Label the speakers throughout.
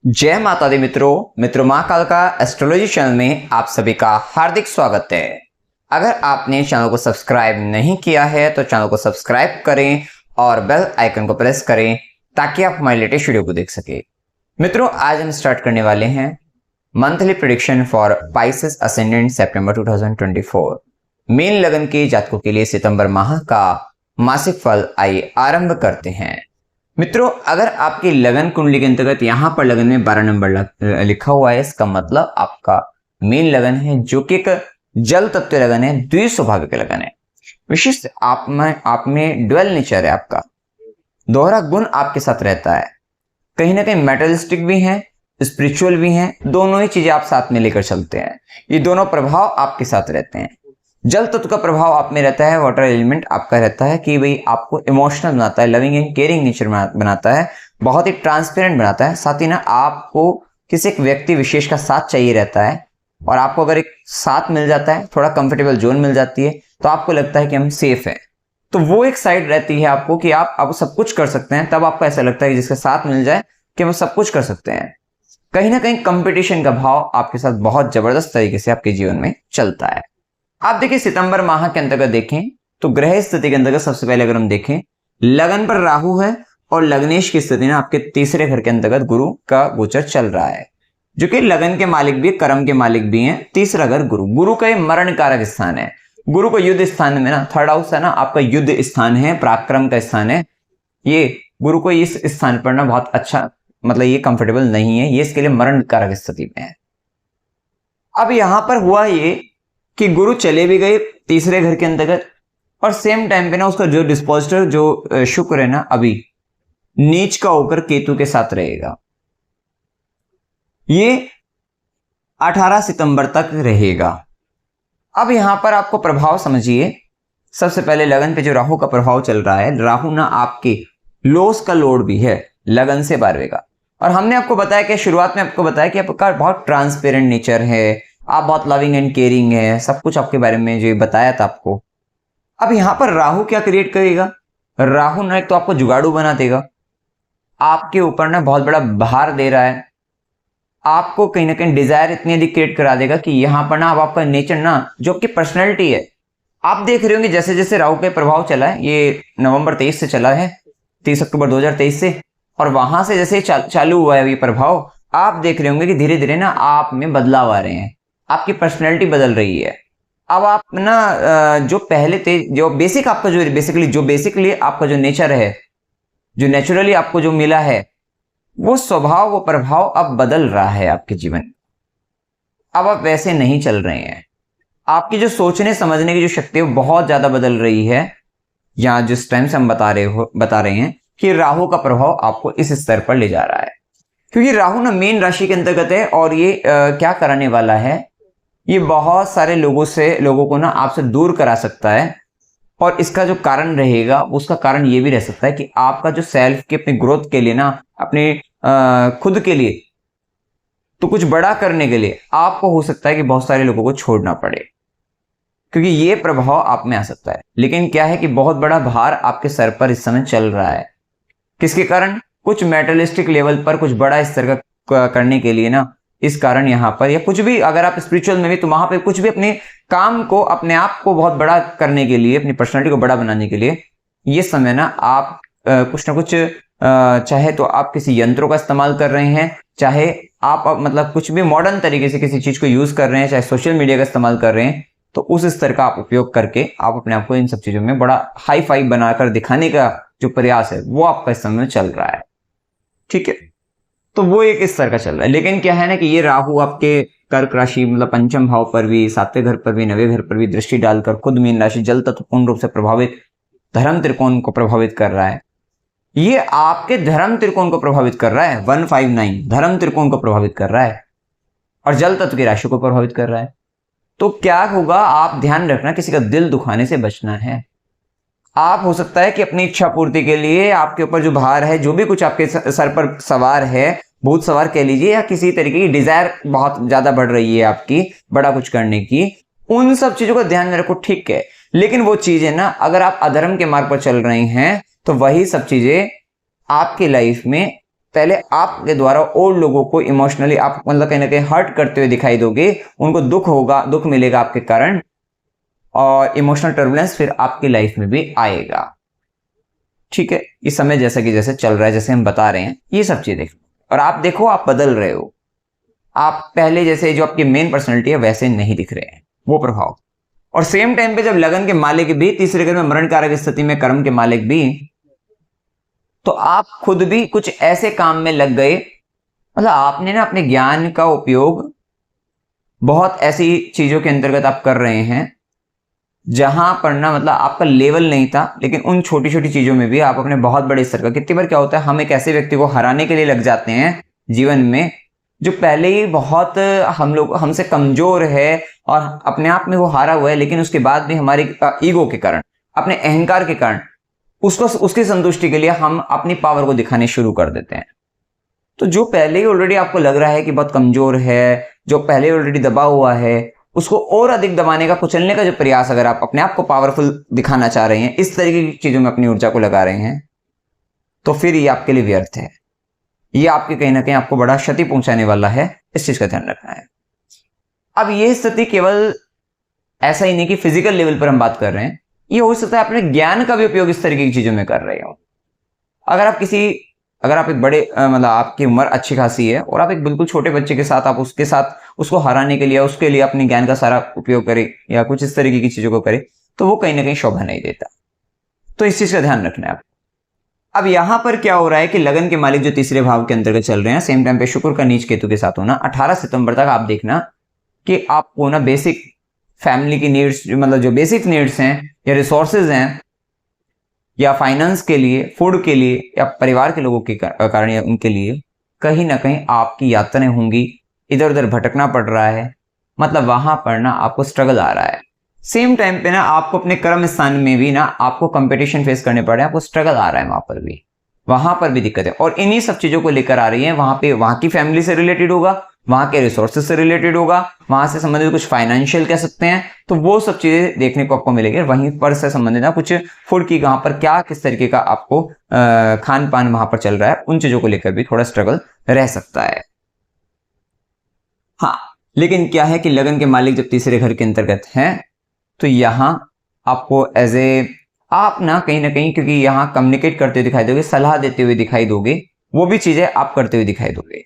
Speaker 1: जय माता दी मित्रों माँ काल का एस्ट्रोलॉजी चैनल में आप सभी का हार्दिक स्वागत है। अगर आपने चैनल को सब्सक्राइब नहीं किया है तो चैनल को सब्सक्राइब करें और बेल आइकन को प्रेस करें ताकि आप हमारे लेटेस्ट वीडियो को देख सके। मित्रों, आज हम स्टार्ट करने वाले हैं monthly prediction for Pisces ascendant September 2024। Mean लगन के जातकों के लिए सितंबर माह का मासिक फल आइए आरंभ करते हैं। मित्रों, अगर आपकी लगन कुंडली के अंतर्गत यहाँ पर लगन में 12 नंबर लिखा हुआ है, इसका मतलब आपका मीन लगन है जो कि एक जल तत्व लगन है, द्विस्वभाव के लगन है। विशिष्ट आप में ड्वेल नेचर है, आपका दोहरा गुण आपके साथ रहता है। कहीं ना कहीं मेटलिस्टिक भी है, स्पिरिचुअल भी है, दोनों ही चीजें आप साथ में लेकर चलते हैं। ये दोनों प्रभाव आपके साथ रहते हैं। जल तत्व का प्रभाव आप में रहता है, वाटर एलिमेंट आपका रहता है कि भाई आपको इमोशनल बनाता है, लविंग एंड केयरिंग नेचर बनाता है, बहुत ही ट्रांसपेरेंट बनाता है। साथ ही ना आपको किसी एक व्यक्ति विशेष का साथ चाहिए रहता है और आपको अगर एक साथ मिल जाता है, थोड़ा कंफर्टेबल जोन मिल जाती है तो आपको लगता है कि हम सेफ हैं। तो वो एक साइड रहती है आपको कि आप सब कुछ कर सकते हैं। तब आपको ऐसा लगता है कि जिसके साथ मिल जाए कि हम सब कुछ कर सकते हैं। कहीं ना कहीं कंपटीशन का भाव आपके साथ बहुत जबरदस्त तरीके से आपके जीवन में चलता है। आप देखिए, सितंबर माह के अंतर्गत देखें तो ग्रह स्थिति के अंतर्गत सबसे पहले अगर हम देखें, लगन पर राहु है और लग्नेश की स्थिति ना आपके तीसरे घर के अंतर्गत गुरु का गोचर चल रहा है, जो कि लगन के मालिक भी, कर्म के मालिक भी हैं। तीसरा घर गुरु का मरण कारक स्थान है। गुरु को युद्ध स्थान में ना, थर्ड हाउस है ना आपका, युद्ध स्थान है, पराक्रम का स्थान है। ये गुरु को इस स्थान पर ना बहुत अच्छा, मतलब ये कंफर्टेबल नहीं है, ये इसके लिए मरण कारक स्थिति में है। अब यहां पर हुआ ये कि गुरु चले भी गए तीसरे घर के अंतर्गत और सेम टाइम पे ना उसका जो डिस्पोजिटर जो शुक्र है ना, अभी नीच का होकर केतु के साथ रहेगा। ये 18 सितंबर तक रहेगा। अब यहां पर आपको प्रभाव समझिए। सबसे पहले लगन पे जो राहु का प्रभाव चल रहा है, राहु ना आपके लॉस का लॉर्ड भी है, लगन से 12वें का। और हमने आपको बताया कि शुरुआत में आपको बताया कि आपका बहुत ट्रांसपेरेंट नेचर है, आप बहुत लविंग एंड केयरिंग है, सब कुछ आपके बारे में जो बताया था आपको। अब यहां पर राहु क्या क्रिएट करेगा? राहु ना एक तो आपको जुगाड़ू बना देगा, आपके ऊपर ना बहुत बड़ा भार दे रहा है, आपको कहीं ना कहीं डिजायर इतनी अधिक क्रिएट करा देगा कि यहां पर ना आपका नेचर ना, जो आपकी पर्सनैलिटी है, आप देख रहे होंगे जैसे जैसे राहु का प्रभाव चला है, ये नवंबर 23 से चला है, 30 अक्टूबर 2023 से, और वहां से जैसे चालू हुआ है ये प्रभाव, आप देख रहे होंगे कि धीरे धीरे ना आप में बदलाव आ रहे हैं, आपकी पर्सनैलिटी बदल रही है। अब आप ना जो पहले थे, जो बेसिक आपका जो बेसिकली आपका जो नेचर है, जो नेचुरली आपको जो मिला है, वो स्वभाव, वो प्रभाव अब बदल रहा है आपके जीवन। अब आप वैसे नहीं चल रहे हैं। आपकी जो सोचने समझने की जो शक्ति है वो बहुत ज्यादा बदल रही है। यहाँ जिस टाइम से हम बता रहे हैं कि राहु का प्रभाव आपको इस स्तर पर ले जा रहा है, क्योंकि राहु ना मीन राशि के अंतर्गत है और ये क्या कराने वाला है, ये बहुत सारे लोगों को ना आपसे दूर करा सकता है। और इसका जो कारण रहेगा, उसका कारण ये भी रह सकता है कि आपका जो सेल्फ के अपने ग्रोथ के लिए ना, अपने खुद के लिए तो कुछ बड़ा करने के लिए आपको हो सकता है कि बहुत सारे लोगों को छोड़ना पड़े, क्योंकि ये प्रभाव आप में आ सकता है। लेकिन क्या है कि बहुत बड़ा भार आपके सर पर इस समय चल रहा है। किसके कारण? कुछ मेटलिस्टिक लेवल पर कुछ बड़ा स्तर का करने के लिए ना, इस कारण यहाँ पर, या कुछ भी अगर आप स्पिरिचुअल में भी, तो वहां पे कुछ भी अपने काम को, अपने आप को बहुत बड़ा करने के लिए, अपनी पर्सनालिटी को बड़ा बनाने के लिए ये समय ना आप कुछ ना कुछ, चाहे तो आप किसी यंत्रों का इस्तेमाल कर रहे हैं, चाहे आप मतलब कुछ भी मॉडर्न तरीके से किसी चीज को यूज कर रहे हैं, चाहे सोशल मीडिया का इस्तेमाल कर रहे हैं, तो उस स्तर का आप उपयोग करके आप अपने आप को इन सब चीजों में बड़ा हाई फाई बनाकर दिखाने का जो प्रयास है वो आपका इस समय चल रहा है। ठीक है, तो वो एक इस स्तर का चल रहा है। लेकिन क्या है ना कि ये राहु आपके कर्क राशि, मतलब पंचम भाव पर भी, 7वें घर पर भी, 9वें घर पर भी दृष्टि डालकर खुद मीन राशि, जल तत्व पूर्ण रूप से प्रभावित धर्म त्रिकोण को प्रभावित कर रहा है। ये आपके धर्म त्रिकोण को प्रभावित कर रहा है, 159 धर्म त्रिकोण को प्रभावित कर रहा है और जल तत्व की राशि को प्रभावित कर रहा है। तो क्या होगा, आप ध्यान रखना, किसी का दिल दुखाने से बचना है। आप हो सकता है कि अपनी इच्छा पूर्ति के लिए आपके ऊपर जो भार है, जो भी कुछ आपके सर पर सवार है, भूत सवार कह लीजिए, या किसी तरीके की डिजायर बहुत ज्यादा बढ़ रही है आपकी बड़ा कुछ करने की, उन सब चीजों का ध्यान में रखो, ठीक है। लेकिन वो चीजें ना, अगर आप अधर्म के मार्ग पर चल रहे हैं तो वही सब चीजें आपकी लाइफ में पहले आपके द्वारा और लोगों को इमोशनली आप मतलब कहीं ना कहीं हर्ट करते हुए दिखाई दोगे, उनको दुख होगा, दुख मिलेगा आपके कारण, और इमोशनल टर्बुलेंस फिर आपकी लाइफ में भी आएगा। ठीक है, इस समय जैसा कि जैसे चल रहा है, जैसे हम बता रहे हैं, ये सब चीजें देखो और आप देखो आप बदल रहे हो, आप पहले जैसे जो आपकी मेन पर्सनैलिटी है वैसे नहीं दिख रहे हैं, वो प्रभाव। और सेम टाइम पे जब लगन के मालिक भी तीसरे घर में मरण कारक स्थिति में, कर्म के मालिक भी, तो आप खुद भी कुछ ऐसे काम में लग गए, मतलब आपने ना अपने ज्ञान का उपयोग बहुत ऐसी चीजों के अंतर्गत आप कर रहे हैं जहां पर ना मतलब आपका लेवल नहीं था, लेकिन उन छोटी छोटी चीजों में भी आप अपने बहुत बड़े स्तर का। कितनी बार क्या होता है, हम एक ऐसे व्यक्ति को हराने के लिए लग जाते हैं जीवन में जो पहले ही बहुत हमसे कमजोर है और अपने आप में वो हारा हुआ है, लेकिन उसके बाद भी हमारे ईगो के कारण, अपने अहंकार के कारण, उसकी संतुष्टि के लिए हम अपनी पावर को दिखाने शुरू कर देते हैं। तो जो पहले ही ऑलरेडी आपको लग रहा है कि बहुत कमजोर है, जो पहले ही ऑलरेडी दबा हुआ है, उसको और अधिक दबाने का, कुचलने का जो प्रयास, अगर आप अपने आप को पावरफुल दिखाना चाह रहे हैं, इस तरीके की चीजों में अपनी ऊर्जा को लगा रहे हैं, तो फिर ये आपके लिए व्यर्थ है, ये आपके कहीं ना कहीं आपको बड़ा क्षति पहुंचाने वाला है। इस चीज का ध्यान रखना है। अब ये स्थिति केवल ऐसा ही नहीं कि फिजिकल लेवल पर हम बात कर रहे हैं, ये हो सकता है अपने ज्ञान का भी उपयोग इस तरीके की चीजों में कर रहे हो। अगर आप एक बड़े मतलब आपकी उम्र अच्छी खासी है और आप एक बिल्कुल छोटे बच्चे के साथ, आप उसके साथ उसको हराने के लिए, उसके लिए अपने ज्ञान का सारा उपयोग करें या कुछ इस तरीके की चीजों को करें, तो वो कहीं ना कहीं शोभा नहीं देता। तो इस चीज का ध्यान रखना है आप। अब यहां पर क्या हो रहा है कि लगन के मालिक जो तीसरे भाव के अंतर्गत चल रहे हैं, सेम टाइम पे शुक्र का नीच केतु के साथ होना, 18 सितंबर तक आप देखना कि आपको ना बेसिक फैमिली की नीड्स, मतलब जो बेसिक नीड्स हैं या रिसोर्सेज हैं, या फाइनेंस के लिए, फूड के लिए, या परिवार के लोगों के कारण या उनके लिए कहीं ना कहीं आपकी यात्राएं होंगी, इधर उधर भटकना पड़ रहा है, मतलब वहां पर ना आपको स्ट्रगल आ रहा है। सेम टाइम पे ना आपको अपने कर्म स्थान में भी ना आपको कंपटीशन फेस करने पड़ रहे हैं, आपको स्ट्रगल आ रहा है, वहां पर भी दिक्कत है। और इन्हीं सब चीजों को लेकर आ रही है, वहां की फैमिली से रिलेटेड होगा, वहां के रिसोर्सेज से रिलेटेड होगा, वहां से संबंधित कुछ फाइनेंशियल कह सकते हैं, तो वो सब चीजें देखने को आपको मिलेगी। वहीं पर से संबंधित ना कुछ फूड की, कहां पर क्या किस तरीके का आपको खान पान वहां पर चल रहा है, उन चीजों को लेकर भी थोड़ा स्ट्रगल रह सकता है। हाँ, लेकिन क्या है कि लगन के मालिक जब तीसरे घर के अंतर्गत हैं, तो यहां आपको एज ए आप ना कहीं, क्योंकि यहां कम्युनिकेट करते हुए दिखाई दोगे, सलाह देते हुए दिखाई दोगे, वो भी चीजें आप करते हुए दिखाई दोगे।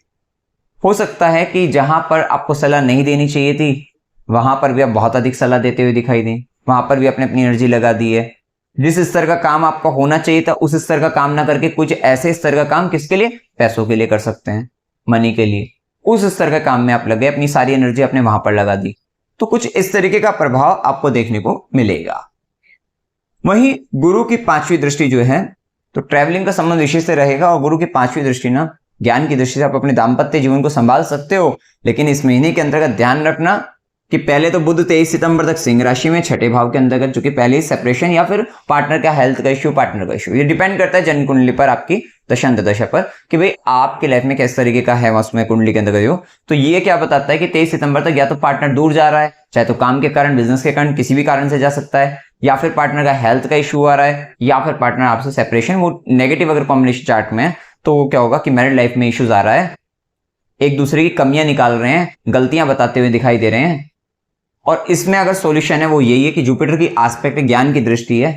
Speaker 1: हो सकता है कि जहां पर आपको सलाह नहीं देनी चाहिए थी, वहां पर भी आप बहुत अधिक सलाह देते हुए दिखाई दें, वहां पर भी आपने अपनी एनर्जी लगा दी है। जिस स्तर का काम आपका होना चाहिए था, उस स्तर का काम ना करके कुछ ऐसे स्तर का काम, किसके लिए, पैसों के लिए कर सकते हैं, मनी के लिए, उस स्तर का काम में आप लगे, अपनी सारी एनर्जी आपने वहां पर लगा दी, तो कुछ इस तरीके का प्रभाव आपको देखने को मिलेगा। वहीं गुरु की 5वीं दृष्टि जो है, तो ट्रैवलिंग का संबंध विशेष से रहेगा, और गुरु की 5वीं दृष्टि ना ज्ञान की दृष्टि से आप अपने दाम्पत्य जीवन को संभाल सकते हो। लेकिन इस महीने के अंतर्गत ध्यान रखना कि पहले तो बुध 23 सितंबर तक सिंह राशि में, छठे भाव के अंतर्गत, जो कि पहले ही सेपरेशन या फिर पार्टनर का हेल्थ का इश्यू, पार्टनर का इश्यू, ये डिपेंड करता है जन्म कुंडली पर, आपकी दशा पर, कि भाई आपकी लाइफ में किस तरीके का है उसमें कुंडली के अंतर्गत हो। तो ये क्या बताता है कि 23 सितंबर तक या तो पार्टनर दूर जा रहा है, चाहे तो काम के कारण, बिजनेस के कारण, किसी भी कारण से जा सकता है, या फिर पार्टनर का हेल्थ का इश्यू आ रहा है, या फिर पार्टनर आपसे सेपरेशन, वो नेगेटिव अगर कॉम्बिनेशन चार्ट में है, तो क्या होगा कि मैरिड लाइफ में इश्यूज आ रहा है, एक दूसरे की कमियां निकाल रहे हैं, गलतियां बताते हुए दिखाई दे रहे हैं। और इसमें अगर सॉल्यूशन है वो यही है कि जुपिटर की एस्पेक्ट ज्ञान की दृष्टि है,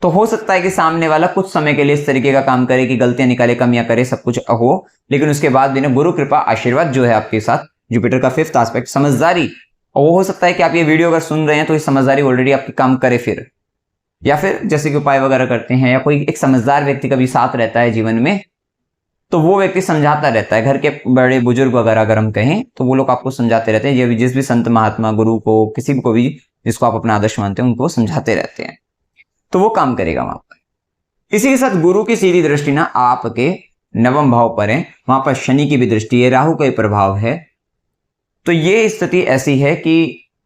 Speaker 1: तो हो सकता है कि सामने वाला कुछ समय के लिए इस तरीके का काम करे कि गलतियां निकाले, कमियां करे, सब कुछ हो, लेकिन उसके बाद भी ना गुरु कृपा आशीर्वाद जो है आपके साथ, जुपिटर का 5th एस्पेक्ट समझदारी, और वो हो सकता है कि आप ये वीडियो अगर सुन रहे हैं तो ये समझदारी ऑलरेडी आपके काम करे, फिर या फिर जैसे कि उपाय वगैरह करते हैं, या कोई एक समझदार व्यक्ति का भी साथ रहता है जीवन में, तो वो व्यक्ति समझाता रहता है। घर के बड़े बुजुर्ग वगैरह अगर हम कहें, तो वो लोग आपको समझाते रहते हैं, ये जिस भी संत महात्मा, गुरु को, किसी को भी जिसको आप अपना आदर्श मानते हैं, उनको समझाते रहते हैं, तो वो काम करेगा वहां पर। इसी के साथ गुरु की सीधी दृष्टि ना आपके 9वें भाव पर है, वहां पर शनि की भी दृष्टि है, राहु का प्रभाव है। तो ये स्थिति ऐसी है कि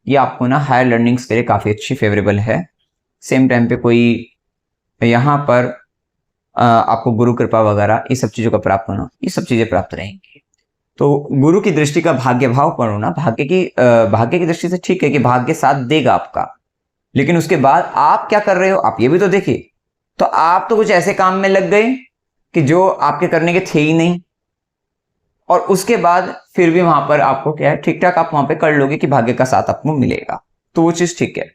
Speaker 1: ये आपको ना हायर लर्निंग्स के लिए काफी अच्छी, फेवरेबल है। सेम टाइम पे कोई यहाँ पर आपको गुरु कृपा वगैरह ये सब चीजों का प्राप्त होना, ये सब चीजें प्राप्त रहेंगी। तो गुरु की दृष्टि का भाग्य भाव पर होना, भाग्य की दृष्टि से ठीक है कि भाग्य साथ देगा आपका, लेकिन उसके बाद आप क्या कर रहे हो, आप ये भी तो देखिए। तो आप तो कुछ ऐसे काम में लग गए कि जो आपके करने के थे ही नहीं, और उसके बाद फिर भी वहां पर आपको क्या है, ठीक ठाक आप वहां पे कर लोगे कि भाग्य का साथ आपको मिलेगा, तो वो चीज ठीक है।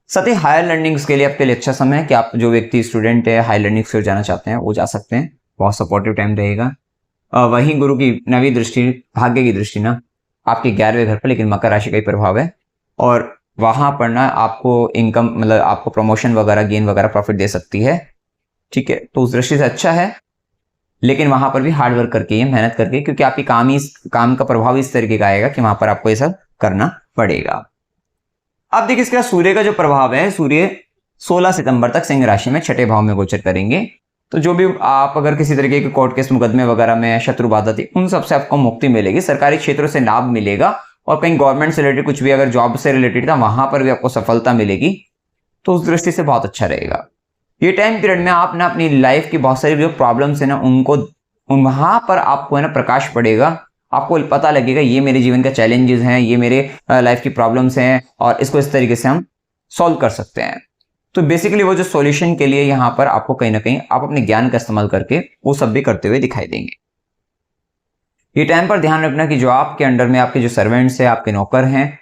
Speaker 1: साथ ही हायर लर्निंग्स के लिए आपके लिए अच्छा समय है कि आप जो व्यक्ति स्टूडेंट है हायर लर्निंग्स की ओर जाना चाहते हैं वो जा सकते हैं, बहुत सपोर्टिव टाइम रहेगा। वहीं गुरु की नवी दृष्टि, भाग्य की दृष्टि ना आपके 11वें घर पर, लेकिन मकर राशि का ही प्रभाव है, और वहां पर ना आपको इनकम मतलब आपको प्रमोशन वगैरह गेन वगैरह प्रॉफिट दे सकती है, ठीक है, तो उस दृष्टि से अच्छा है। लेकिन वहां पर भी हार्ड वर्क करके, मेहनत करके, क्योंकि आपकी काम का प्रभाव इस तरीके का आएगा कि वहां पर आपको ये सब करना पड़ेगा। अब देखिए इसका सूर्य का जो प्रभाव है, सूर्य 16 सितंबर तक सिंह राशि में छठे भाव में गोचर करेंगे, तो जो भी आप अगर किसी तरीके के कोर्ट केस मुकदमे वगैरह में शत्रु बाधा थी उन सबसे आपको मुक्ति मिलेगी, सरकारी क्षेत्रों से लाभ मिलेगा, और कहीं गवर्नमेंट से रिलेटेड कुछ भी अगर जॉब से रिलेटेड था वहां पर भी आपको सफलता मिलेगी, तो उस दृष्टि से बहुत अच्छा रहेगा। ये टाइम पीरियड में आप ना अपनी लाइफ की बहुत सारी जो प्रॉब्लम्स है ना उनको वहां पर आपको है ना प्रकाश पड़ेगा, आपको पता लगेगा ये मेरे जीवन का चैलेंजेस हैं, ये मेरे लाइफ की प्रॉब्लम्स हैं, और इसको इस तरीके से हम सॉल्व कर सकते हैं। तो बेसिकली वो जो सॉल्यूशन के लिए यहाँ पर आपको कहीं ना कहीं आप अपने ज्ञान का इस्तेमाल करके वो सब भी करते हुए दिखाई देंगे। ये टाइम पर ध्यान रखना कि जो आपके अंडर में आपके जो सर्वेंट्स हैं, आपके नौकर हैं,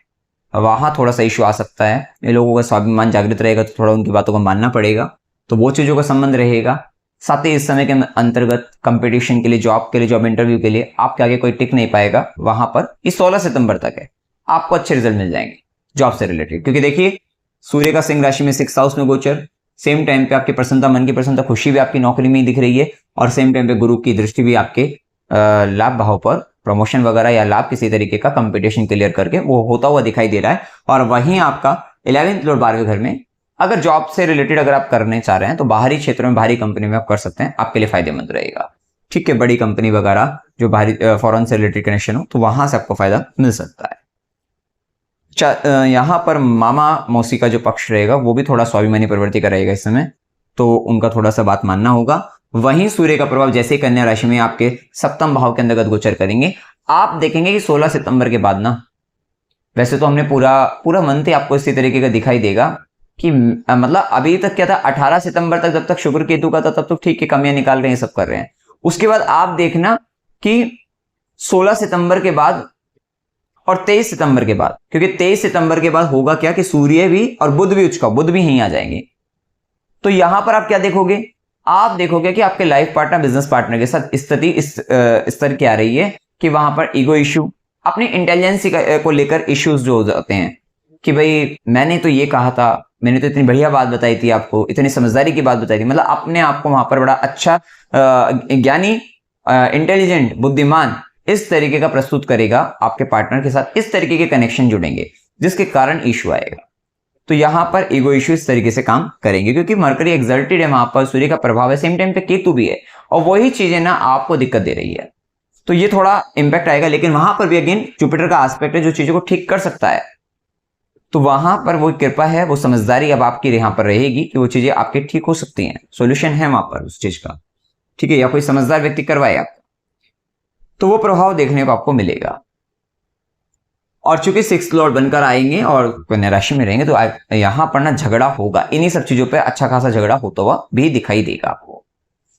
Speaker 1: वहां थोड़ा सा इशू आ सकता है, ये लोगों का स्वाभिमान जागृत रहेगा तो थोड़ा उनकी बातों को मानना पड़ेगा, तो वो चीजों का संबंध रहेगा। साथ ही इस समय के अंतर्गत कंपटीशन के लिए, जॉब इंटरव्यू के लिए आपके आगे कोई टिक नहीं पाएगा वहां पर। इस 16 सितंबर तक है, आपको अच्छे रिजल्ट मिल जाएंगे जॉब से रिलेटेड, क्योंकि देखिए सूर्य का सिंह राशि में 6th हाउस में गोचर, सेम टाइम पे आपकी प्रसन्नता, मन की प्रसन्नता, खुशी भी आपकी नौकरी में ही दिख रही है, और सेम टाइम पे गुरु की दृष्टि भी आपके लाभ भाव पर, प्रमोशन वगैरह या लाभ किसी तरीके का कंपटीशन क्लियर करके वो होता हुआ दिखाई दे रहा है। और वहीं आपका 11th लॉर्ड 12वें घर में, अगर जॉब से रिलेटेड अगर आप करने चाह रहे हैं तो बाहरी क्षेत्रों में, बाहरी कंपनी में आप कर सकते हैं, आपके लिए फायदेमंद रहेगा, ठीक है, बड़ी कंपनी वगैरह जो बाहरी फॉरेन से रिलेटेड कनेक्शन हो तो वहां से आपको फायदा मिल सकता है। यहाँ पर मामा मौसी का जो पक्ष रहेगा वो भी थोड़ा स्वाभिमानी प्रवृत्ति का रहेगा इस समय, तो उनका थोड़ा सा बात मानना होगा। वहीं सूर्य का प्रभाव जैसे कन्या राशि में आपके 7वें भाव के अंतर्गत गोचर करेंगे, आप देखेंगे कि 16 सितंबर के बाद ना, वैसे तो हमने पूरा मंथ ही आपको इसी तरीके का दिखाई देगा कि मतलब अभी तक क्या था, 18 सितंबर तक जब तक शुक्र केतु का था तब तो ठीक है, कमियां निकाल रहे हैं, सब कर रहे हैं। उसके बाद आप देखना कि 16 सितंबर के बाद और 23 सितंबर के बाद, क्योंकि 23 सितंबर के बाद होगा क्या कि सूर्य भी और बुध भी बुध भी यहीं आ जाएंगे, तो यहां पर आप क्या देखोगे, आप देखोगे कि आपके लाइफ पार्टनर, बिजनेस पार्टनर के साथ स्थिति इस स्तर की आ रही है कि वहां पर ईगो इश्यू, अपनी इंटेलिजेंसी को लेकर इश्यूज जो हो जाते हैं कि भाई मैंने तो ये कहा था, मैंने तो इतनी बढ़िया बात बताई थी आपको, इतनी समझदारी की बात बताई थी, मतलब अपने आप को वहां पर बड़ा अच्छा ज्ञानी, इंटेलिजेंट, बुद्धिमान इस तरीके का प्रस्तुत करेगा आपके पार्टनर के साथ, इस तरीके के कनेक्शन जुड़ेंगे जिसके कारण इश्यू आएगा। तो यहां पर ईगो इश्यू इस तरीके से काम करेंगे, क्योंकि मरकरी एक्सल्टेड है, वहां पर सूर्य का प्रभाव है, सेम टाइम पे केतु भी है, और वही चीजें ना आपको दिक्कत दे रही है, तो ये थोड़ा इंपैक्ट आएगा। लेकिन वहां पर भी अगेन जुपिटर का एस्पेक्ट है जो चीजों को ठीक कर सकता है, तो वहां पर वो कृपा है, वो समझदारी अब आपकी यहां पर रहेगी कि वो चीजें आपके ठीक हो सकती हैं, सॉल्यूशन है वहां पर उस चीज का, ठीक है, या कोई समझदार व्यक्ति करवाए आपको, तो वो प्रभाव देखने को आपको मिलेगा। और चूंकि 6th लॉर्ड बनकर आएंगे और कन्या राशि में रहेंगे, तो यहां पर ना झगड़ा होगा, इन्हीं सब चीजों पे अच्छा खासा झगड़ा होता हुआ भी दिखाई देगा आपको।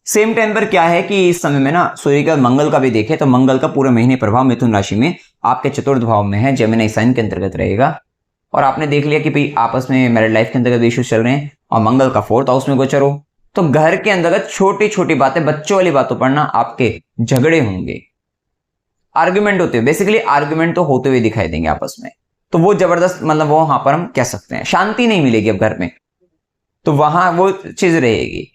Speaker 1: सेम टाइम पर क्या है कि इस समय में ना सूर्य का, मंगल का भी देखें तो मंगल का पूरे महीने प्रभाव मिथुन राशि में आपके 4th भाव में है, जेमिनी साइन के अंतर्गत रहेगा, और आपने देख लिया कि भाई आपस में मैरिड लाइफ के अंतर्गत इश्यूज चल रहे हैं, और मंगल का 4th हाउस में गोचर हो, तो घर के अंतर्गत छोटी छोटी बातें, बच्चों वाली बातों पर ना आपके झगड़े होंगे, आर्ग्यूमेंट होते हुए, बेसिकली आर्ग्यूमेंट तो होते हुए दिखाई देंगे आपस में, तो वो जबरदस्त, मतलब वो वहां पर हम कह सकते हैं शांति नहीं मिलेगी अब घर में, तो वहां वो चीज रहेगी।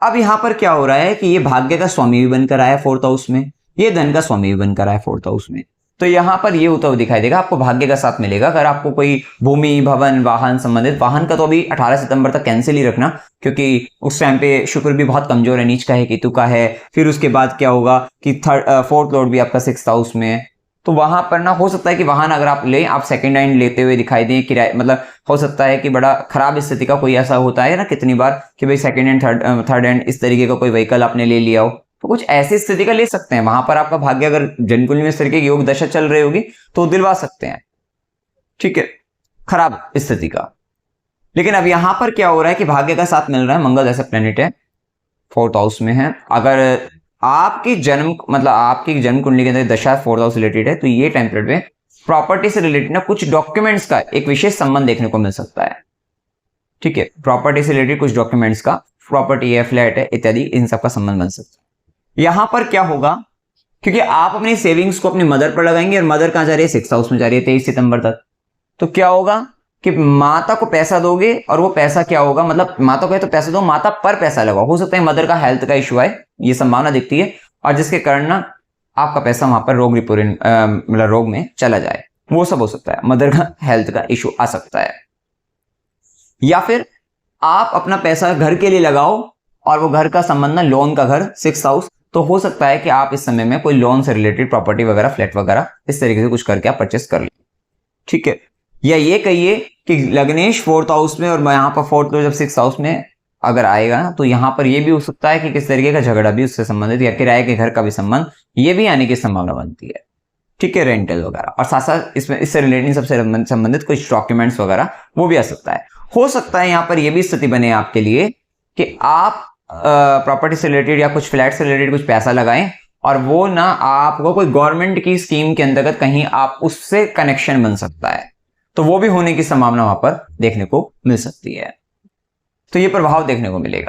Speaker 1: अब यहां पर क्या हो रहा है कि ये भाग्य का स्वामी भी बनकर आया 4th हाउस में, ये धन का स्वामी भी बनकर आया 4th हाउस में, तो यहां पर ये होता हुआ दिखाई देगा, आपको भाग्य का साथ मिलेगा। अगर आपको कोई भूमि, भवन, वाहन संबंधित, वाहन का तो अभी 18 सितंबर तक कैंसिल ही रखना, क्योंकि उस टाइम पे शुक्र भी बहुत कमजोर है, नीच का है, केतु का है। फिर उसके बाद क्या होगा कि 4th लॉर्ड भी आपका 6th हाउस में है, तो वहां पर ना हो सकता है कि वाहन अगर आप ले, आप सेकंड हैंड लेते हुए दिखाई दें, किराए, मतलब हो सकता है कि बड़ा खराब स्थिति का कोई ऐसा होता है ना कितनी बार कि भाई सेकंड हैंड, थर्ड हैंड इस तरीके का कोई व्हीकल आपने ले लिया हो, तो कुछ ऐसी स्थिति का ले सकते हैं। वहां पर आपका भाग्य अगर जन्मकुंडली में इस तरीके की योग दशा चल रही होगी तो दिलवा सकते हैं, ठीक है, खराब स्थिति का। लेकिन अब यहां पर क्या हो रहा है कि भाग्य का साथ मिल रहा है, मंगल जैसा प्लेनेट है, 4th हाउस में है, अगर आपकी जन्म कुंडली के अंदर दशा 4th हाउस रिलेटेड है, तो ये टाइम पीरियड में प्रॉपर्टी से रिलेटेड ना कुछ डॉक्यूमेंट्स का एक विशेष संबंध देखने को मिल सकता है। ठीक है, प्रॉपर्टी से रिलेटेड कुछ डॉक्यूमेंट्स का, प्रॉपर्टी है, फ्लैट है इत्यादि, इन सब का संबंध बन सकता है। यहां पर क्या होगा, क्योंकि आप अपनी सेविंग्स को अपनी मदर पर लगाएंगे और मदर कहां जा रही है, 6th हाउस में जा रही है 23 सितंबर तक। तो क्या होगा कि माता को पैसा दोगे और वो पैसा क्या होगा, मतलब माता को तो पैसा दो, माता पर पैसा लगाओ। हो सकता है मदर का हेल्थ का इशू है, ये संभावना दिखती है, और जिसके कारण ना आपका पैसा वहां पर रोग में चला जाए, वो सब हो सकता है। मदर का हेल्थ का इशू आ सकता है, या फिर आप अपना पैसा घर के लिए लगाओ और वो घर का संबंध ना लोन का घर 6th हाउस, तो हो सकता है कि आप इस समय में कोई लोन से रिलेटेड प्रॉपर्टी वगैरह, फ्लैट वगैरह इस तरीके से कुछ करके आप परचेस कर ले। ठीक है, या ये कहिए कि लग्नेश 4th हाउस में और यहाँ पर 4th जब 6th हाउस में अगर आएगा ना, तो यहाँ पर ये भी हो सकता है कि किस तरीके का झगड़ा भी उससे संबंधित या किराए के घर का भी संबंध ये भी आने की संभावना बनती है। ठीक है, रेंटल वगैरह, और साथ साथ इसमें इससे रिलेटेड सबसे संबंधित कुछ डॉक्यूमेंट्स वगैरह वो भी आ सकता है। हो सकता है यहाँ पर यह भी स्थिति बने आपके लिए कि आप प्रॉपर्टी से रिलेटेड या कुछ फ्लैट से रिलेटेड कुछ पैसा लगाएं और वो ना आपको कोई गवर्नमेंट की स्कीम के अंतर्गत कहीं आप उससे कनेक्शन बन सकता है, तो वो भी होने की संभावना वहां पर देखने को मिल सकती है। तो ये प्रभाव देखने को मिलेगा।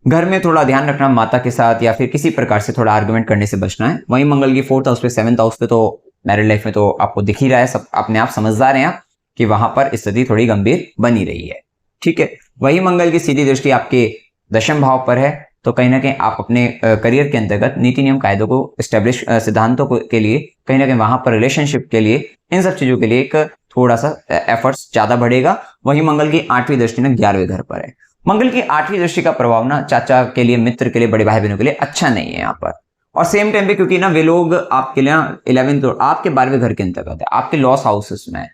Speaker 1: घर में थोड़ा ध्यान रखना, माता के साथ या फिर किसी प्रकार से थोड़ा आर्गुमेंट करने से बचना है। वहीं मंगल की 4th हाउस पे 7th हाउस पे तो मैरिड लाइफ में तो आपको दिख ही रहा है, सब अपने आप समझदार हैं आप कि वहां पर स्थिति थोड़ी गंभीर बनी रही है। ठीक है, वही मंगल की सीधी दृष्टि आपके 10वें भाव पर है, तो कहीं ना कहीं आप अपने करियर के अंतर्गत नीति नियम कायदों को एस्टेब्लिश सिद्धांतों के लिए कहीं ना कहीं वहां पर रिलेशनशिप के लिए इन सब चीजों के लिए एक थोड़ा सा एफर्ट्स ज्यादा बढ़ेगा। वही मंगल की 8वीं दृष्टि ना 11वें घर पर है। मंगल की 8वीं दृष्टि का प्रभाव ना चाचा के लिए, मित्र के लिए, बड़े भाई बहनों के लिए अच्छा नहीं है यहाँ पर। और सेम टाइम पे क्योंकि ना वे लोग आपके लिए 11th और आपके 12वें घर के अंतर्गत है, आपके लॉस हाउसेस में है,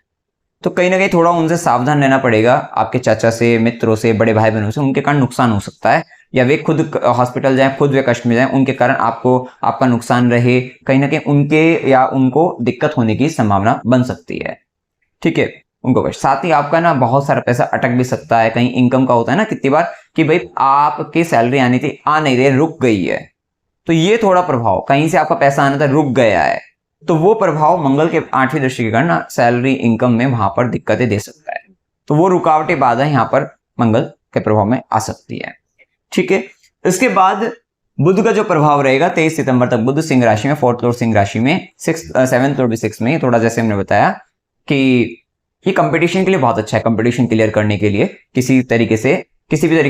Speaker 1: तो कहीं ना कहीं थोड़ा उनसे सावधान रहना पड़ेगा। आपके चाचा से, मित्रों से, बड़े भाई बहनों से उनके कारण नुकसान हो सकता है, या वे खुद हॉस्पिटल जाएं, खुद वे कष्ट में जाएं, उनके कारण आपका नुकसान रहे, कहीं ना कहीं उनके या उनको दिक्कत होने की संभावना बन सकती है। ठीक है, उनको साथ ही आपका ना बहुत सारा पैसा अटक भी सकता है। कहीं इनकम का होता है ना कितनी बार कि भाई आपकी सैलरी आनी थी, आ नहीं रही, रुक गई है, तो ये थोड़ा प्रभाव, कहीं से आपका पैसा आना था रुक गया है, तो वो प्रभाव मंगल के 8वीं दृष्टि के कारण सैलरी इनकम में वहां पर दिक्कतें दे सकता है। तो वो रुकावटें बाधा यहाँ पर मंगल के प्रभाव में आ सकती है। ठीक है, इसके बाद बुध का जो प्रभाव रहेगा 23 सितंबर तक, बुध सिंह राशि में, 4th लॉर्ड सिंह राशि में, 7th लॉर्ड भी 6 में, थोड़ा जैसे हमने बताया कि ये कंपटीशन के लिए बहुत अच्छा है। कंपटीशन क्लियर करने के लिए किसी भी तरीके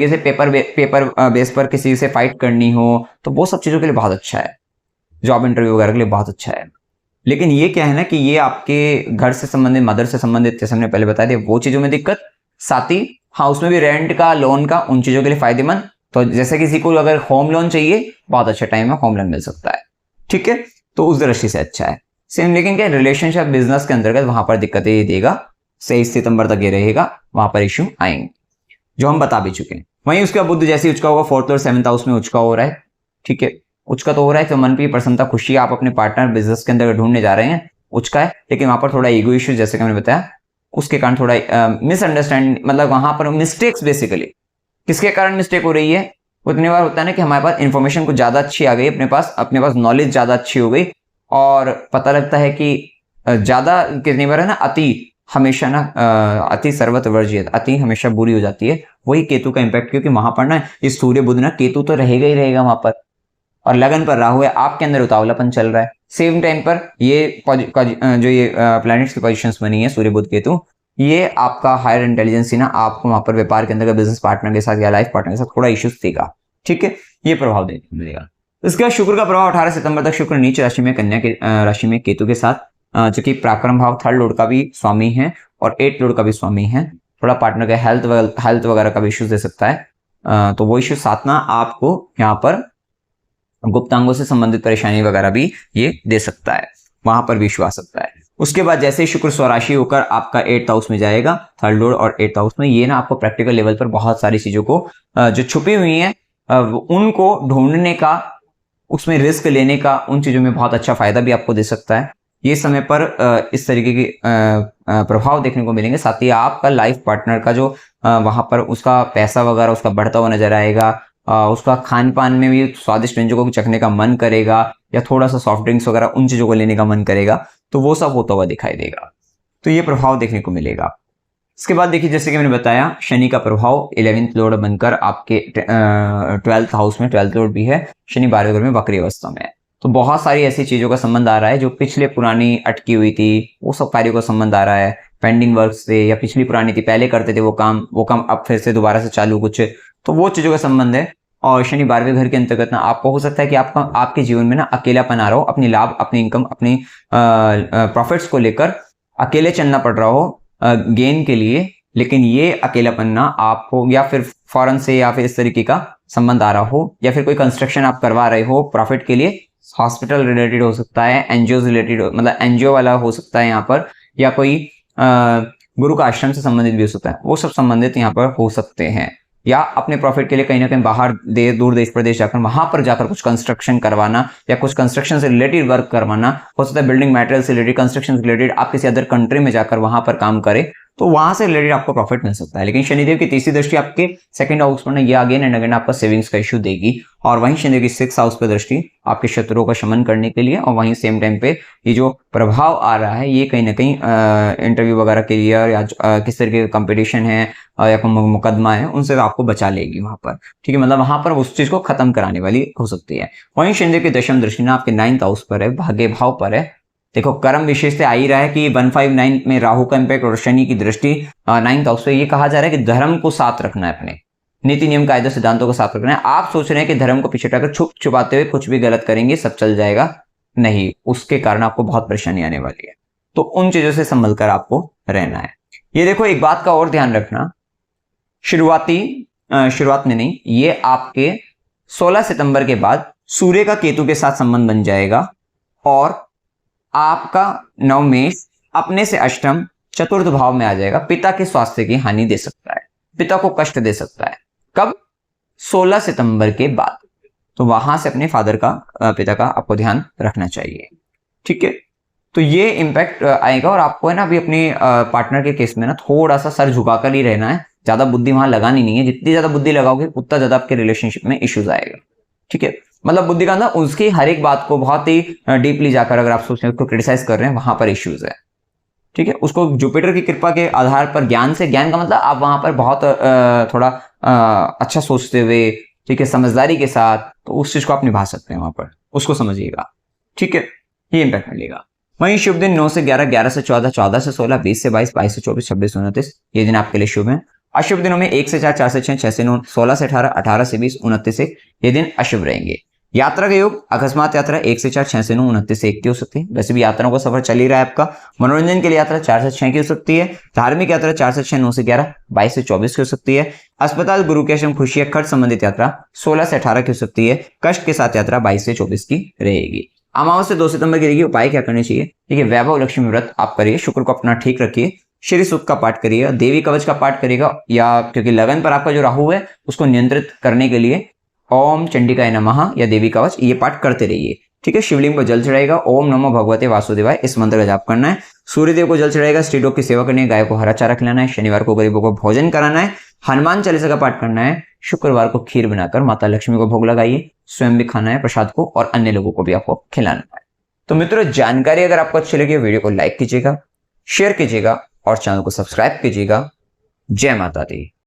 Speaker 1: से पेपर बेस पर किसी से फाइट करनी हो, तो वो सब चीजों के लिए बहुत अच्छा है। जॉब इंटरव्यू वगैरह के लिए बहुत अच्छा है। लेकिन ये क्या है ना कि ये आपके घर से संबंधित, मदर से संबंधित, जैसे हमने पहले बताया था, वो चीजों में दिक्कत, साथ ही हाउस में भी रेंट का, लोन का, उन चीजों के लिए फायदेमंद। तो जैसे किसी को अगर होम लोन चाहिए, बहुत अच्छा टाइम है, होम लोन मिल सकता है। ठीक है, तो उस दृष्टि से अच्छा है। सेम लेकिन क्या रिलेशनशिप बिजनेस के अंतर्गत वहां पर दिक्कतें देगा। 23 सितंबर तक ये रहेगा, वहां पर इश्यू आएंगे जो हम बता भी चुके हैं। वहीं उसका बुध जैसे ही उचका होगा 4th और 7th हाउस में उचका हो रहा है। ठीक है, उचका तो हो रहा है, तो मन की प्रसन्नता, खुशी आप अपने पार्टनर बिजनेस के अंदर ढूंढने जा रहे हैं, उचका है, लेकिन वहां पर थोड़ा ईगो इश्यू जैसे कि मैंने बताया, उसके कारण थोड़ा मिसअंडरस्टैंड, मतलब वहां पर मिस्टेक्स, बेसिकली किसके कारण मिस्टेक हो रही है, उतनी बार होता है ना कि हमारे पास इंफॉर्मेशन कुछ ज्यादा अच्छी आ गई, अपने पास नॉलेज ज्यादा अच्छी हो गई, और पता लगता है कि ज्यादा कितनी बार है ना हमेशा ना अति सर्वत्र वर्जित, अति हमेशा बुरी हो जाती है। वही केतु का इंपैक्ट, क्योंकि वहां पर ना ये सूर्य बुध ना, केतु तो रहेगा ही रहेगा वहां पर, और लगन पर राहु है, आपके अंदर उतावलापन चल रहा है। सेम टाइम पर ये जो ये प्लैनेट्स की पोजीशंस बनी है, सूर्य बुध केतु, ये आपका हायर इंटेलिजेंस ना आपको वहां पर व्यापार के अंदर बिजनेस पार्टनर के साथ या लाइफ पार्टनर के साथ थोड़ा इश्यूज देगा। ठीक है, ये प्रभाव देखने को मिलेगा। इसके बाद शुक्र का प्रभाव 18 सितंबर तक, शुक्र नीच राशि में, कन्या की राशि में केतु के साथ, जो कि पराक्रम भाव 3rd लॉर्ड का भी स्वामी है और 8th लॉर्ड का भी स्वामी है। थोड़ा पार्टनर का हेल्थ वगैरह का भी इश्यूज दे सकता है। तो वो इश्यू साथ ना आपको यहाँ पर गुप्तांगों से संबंधित परेशानी वगैरह भी ये दे सकता है, वहां पर भी इश्यू आ सकता है। उसके बाद जैसे ही शुक्र स्वराशि होकर आपका 8th हाउस में जाएगा, 3rd लॉर्ड और 8th हाउस में, ये ना आपको प्रैक्टिकल लेवल पर बहुत सारी चीजों को जो छुपी हुई हैं उनको ढूंढने का, उसमें रिस्क लेने का, उन चीजों में बहुत अच्छा फायदा भी आपको दे सकता है। ये समय पर इस तरीके के प्रभाव देखने को मिलेंगे। साथ ही आपका लाइफ पार्टनर का जो वहां पर उसका पैसा वगैरह उसका बढ़ता हुआ नजर आएगा, उसका खान पान में भी स्वादिष्ट व्यंजनों को चखने का मन करेगा, या थोड़ा सा सॉफ्ट ड्रिंक्स वगैरह उन चीजों को लेने का मन करेगा, तो वो सब होता हुआ दिखाई देगा। तो ये प्रभाव देखने को मिलेगा। इसके बाद देखिए, जैसे कि मैंने बताया, शनि का प्रभाव 11th लॉर्ड बनकर आपके 12th हाउस में, 12th लॉर्ड भी है, शनि 12वें घर में वक्री अवस्था में है। तो बहुत सारी ऐसी चीजों का संबंध आ रहा है जो पिछले पुरानी अटकी हुई थी, वो सब कार्यों का संबंध आ रहा है, पेंडिंग वर्क से, या पिछली पुरानी थी, पहले करते थे वो काम अब फिर से दोबारा से चालू कुछ, तो वो चीजों का संबंध है। और शनि 12वें घर के अंतर्गत ना आपको हो सकता है कि आपके जीवन में ना अकेलापन आ रहा हो, अपनी लाभ, अपनी इनकम, अपनी प्रॉफिट्स को लेकर अकेले चलना पड़ रहा हो गेन के लिए, लेकिन ये अकेलापन ना आपको या फिर फॉरेन से या फिर इस तरीके का संबंध आ रहा हो, या फिर कोई कंस्ट्रक्शन आप करवा रहे हो प्रॉफिट के लिए, हॉस्पिटल रिलेटेड हो सकता है, एनजीओ रिलेटेड, मतलब एनजीओ वाला हो सकता है यहाँ पर, या कोई गुरु का आश्रम से संबंधित भी हो सकता है, वो सब संबंधित यहाँ पर हो सकते हैं। या अपने प्रॉफिट के लिए कहीं ना कहीं बाहर दूर देश प्रदेश जाकर वहां पर जाकर कुछ कंस्ट्रक्शन करवाना, या कुछ कंस्ट्रक्शन से रिलेटेड वर्क करवाना हो सकता है, बिल्डिंग मटेरियल से रिलेटेड, कंस्ट्रक्शन से रिलेटेड, आप किसी अदर कंट्री में जाकर वहां पर काम करें तो वहां से रिलेटेड आपको प्रॉफिट मिल सकता है। लेकिन शनिदेव की तीसरी दृष्टि आपके सेकंड हाउस पर ये अगेन एंड अगेन आपका सेविंग्स का इशू देगी, और वहीं शनिदेव की 6th हाउस पर दृष्टि आपके शत्रुओं का शमन करने के लिए, और वहीं सेम टाइम पे ये जो प्रभाव आ रहा है ये कहीं ना कहीं इंटरव्यू वगैरह के लिए, या किस तरीके का कंपटीशन है या कोई मुकदमा है, उनसे आपको बचा लेगी वहां पर। ठीक है, मतलब वहां पर उस चीज को खत्म कराने वाली हो सकती है। वहीं शनिदेव की दशम दृष्टि ना आपके 9th हाउस पर है, भाग्य भाव पर है। देखो, कर्म विशेष से आ ही रहा है कि 159 में राहु का इंपैक्ट और शनि की दृष्टि 9th हाउस पे, ये कहा जा रहा है कि धर्म को साथ रखना है, अपने नीति नियम कायदे सिद्धांतों को साथ रखना है। आप सोच रहे हैं कि धर्म को पीछे हटाकर छुप छुपाते हुए कुछ भी गलत करेंगे सब चल जाएगा, नहीं, उसके कारण आपको बहुत परेशानी आने वाली है। तो उन चीजों से संभल कर आपको रहना है। ये देखो, एक बात का और ध्यान रखना, शुरुआत में नहीं, ये आपके 16 सितंबर के बाद सूर्य का केतु के साथ संबंध बन जाएगा, और आपका नवमेश अपने से अष्टम चतुर्थ भाव में आ जाएगा। पिता के स्वास्थ्य की हानि दे सकता है, पिता को कष्ट दे सकता है। कब? 16 सितंबर के बाद। तो वहां से अपने फादर का, पिता का आपको ध्यान रखना चाहिए। ठीक है, तो ये इंपैक्ट आएगा, और आपको है ना अभी अपने पार्टनर के केस में ना थोड़ा सा सर झुकाकर ही रहना है, ज्यादा बुद्धि वहां लगानी नहीं है। जितनी ज्यादा बुद्धि लगाओगे उतना ज्यादा आपके रिलेशनशिप में इश्यूज आएगा। ठीक है, मतलब बुद्धि का अंदर उसकी हर एक बात को बहुत ही डीपली जाकर अगर आप सोच रहे हैं, उसको क्रिटिसाइज कर रहे हैं, वहां पर इश्यूज है। ठीक है, उसको जुपिटर की कृपा के आधार पर ज्ञान से, ज्ञान का मतलब आप वहां पर बहुत थोड़ा अच्छा सोचते हुए, ठीक है, समझदारी के साथ, तो उस चीज को आप निभा सकते हैं वहां पर, उसको समझिएगा। ठीक है, ये इंपैक्ट मिलेगा। वहीं शुभ दिन 9 से 11, 11 से 14, 14 से 16, 20 से 22, 22 से 24, 26 से 29, ये दिन आपके लिए शुभ है। अशुभ दिनों में 1 से 4, 4 से 6, 6 से 9, 16 से 18, 18 से 20, 29 से, ये दिन अशुभ रहेंगे। यात्रा का योग, अकस्मात यात्रा 1 से 4, 6 से 9, 29 से 1 की हो सकती है। वैसे भी यात्राओं का सफर चल ही रहा है आपका। मनोरंजन के लिए यात्रा 4 से 6 की हो सकती है। धार्मिक यात्रा 4 से 6, 9 से 11, 22 से 24 की हो सकती है। अस्पताल, गुरु के आश्रम, खुशी, खर्च संबंधित यात्रा 16 से 18 की हो सकती है। कष्ट के साथ यात्रा 22 से 24 की रहेगी। अमावस्या 2 सितंबर की रहेगी। उपाय क्या करने चाहिए? ठीक है, वैभव लक्ष्मी व्रत आप करिए, शुक्र को अपना ठीक रखिए, श्री सूक्त का पाठ करिएगा, देवी कवच का पाठ करिएगा, या क्योंकि लगन पर आपका जो राहु है उसको नियंत्रित करने के लिए ओम चंडिकाय नमः या देवी कवच, ये पाठ करते रहिए। ठीक है, शिवलिंग को जल चढ़ाएगा, ओम नमो भगवते वासुदेवाय, इस मंत्र का जाप करना है। सूर्यदेव को जल चढ़ाएगा, स्त्री लोग की सेवा करनी है, गाय को हरा चारा खिलाना है, शनिवार को गरीबों को भोजन कराना है, हनुमान चालीसा का पाठ करना है, शुक्रवार को खीर बनाकर माता लक्ष्मी को भोग लगाइए, स्वयं भी खाना है प्रसाद को, और अन्य लोगों को भी आपको खिलाना है। तो मित्रों, जानकारी अगर आपको अच्छी लगी, वीडियो को लाइक कीजिएगा, शेयर कीजिएगा और चैनल को सब्सक्राइब कीजिएगा। जय माता दी।